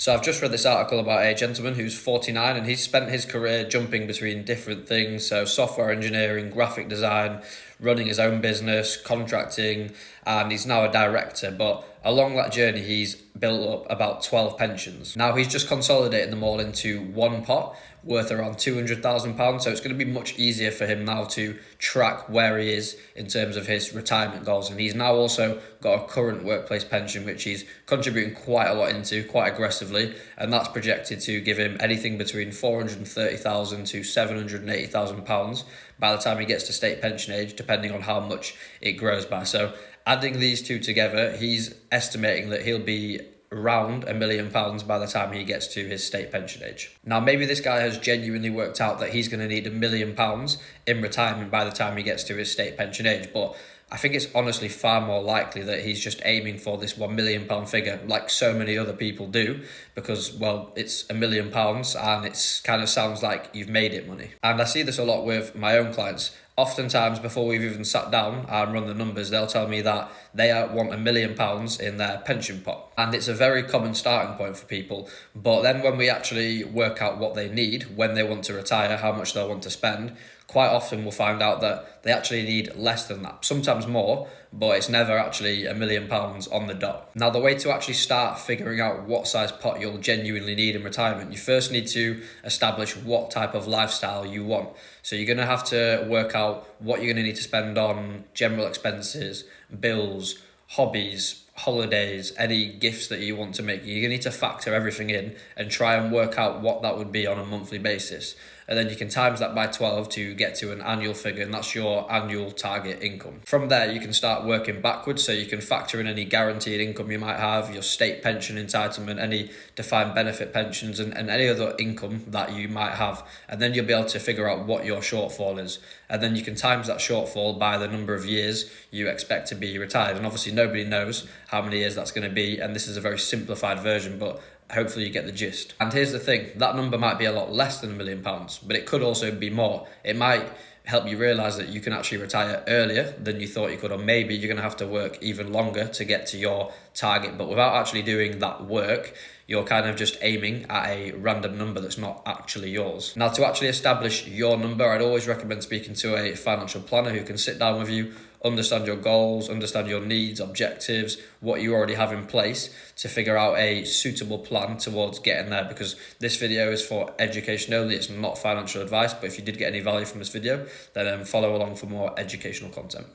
So I've just read this article about a gentleman who's 49 and he's spent his career jumping between different things. So software engineering, graphic design, running his own business, contracting, and he's now a director. But along that journey, he's built up about 12 pensions. Now he's just consolidated them all into one pot worth around £200,000. So it's going to be much easier for him now to track where he is in terms of his retirement goals. And he's now also got a current workplace pension, which he's contributing quite a lot into, quite aggressively. And that's projected to give him anything between £430,000 to £780,000 by the time he gets to state pension age, depending on how much it grows by. So adding these two together, he's estimating that he'll be around £1 million by the time he gets to his state pension age. Now, maybe this guy has genuinely worked out that he's going to need £1 million in retirement by the time he gets to his state pension age, but I think it's honestly far more likely that he's just aiming for this £1 million figure, like so many other people do, because, well, it's £1 million and it kind of sounds like you've made it money. And I see this a lot with my own clients. Oftentimes, before we've even sat down and run the numbers, they'll tell me that they want £1 million in their pension pot. And it's a very common starting point for people. But then when we actually work out what they need, when they want to retire, how much they'll want to spend, quite often we'll find out that they actually need less than that, sometimes more, but it's never actually £1 million on the dot. Now, the way to actually start figuring out what size pot you'll genuinely need in retirement, you first need to establish what type of lifestyle you want. So you're going to have to work out what you're going to need to spend on general expenses, bills, hobbies, holidays, any gifts that you want to make. You're going to need to factor everything in and try and work out what that would be on a monthly basis. And then you can times that by 12 to get to an annual figure, and that's your annual target income. From there, you can start working backwards, so you can factor in any guaranteed income you might have, your state pension entitlement, any defined benefit pensions, and any other income that you might have. And then you'll be able to figure out what your shortfall is. And then you can times that shortfall by the number of years you expect to be retired. And obviously nobody knows how many years that's going to be, and this is a very simplified version, but hopefully you get the gist. And here's the thing, that number might be a lot less than £1 million, but it could also be more. It might help you realise that you can actually retire earlier than you thought you could, or maybe you're going to have to work even longer to get to your target. But without actually doing that work, you're kind of just aiming at a random number that's not actually yours. Now, to actually establish your number, I'd always recommend speaking to a financial planner who can sit down with you, understand your goals, understand your needs, objectives, what you already have in place to figure out a suitable plan towards getting there, because this video is for education only, it's not financial advice. But if you did get any value from this video, then follow along for more educational content.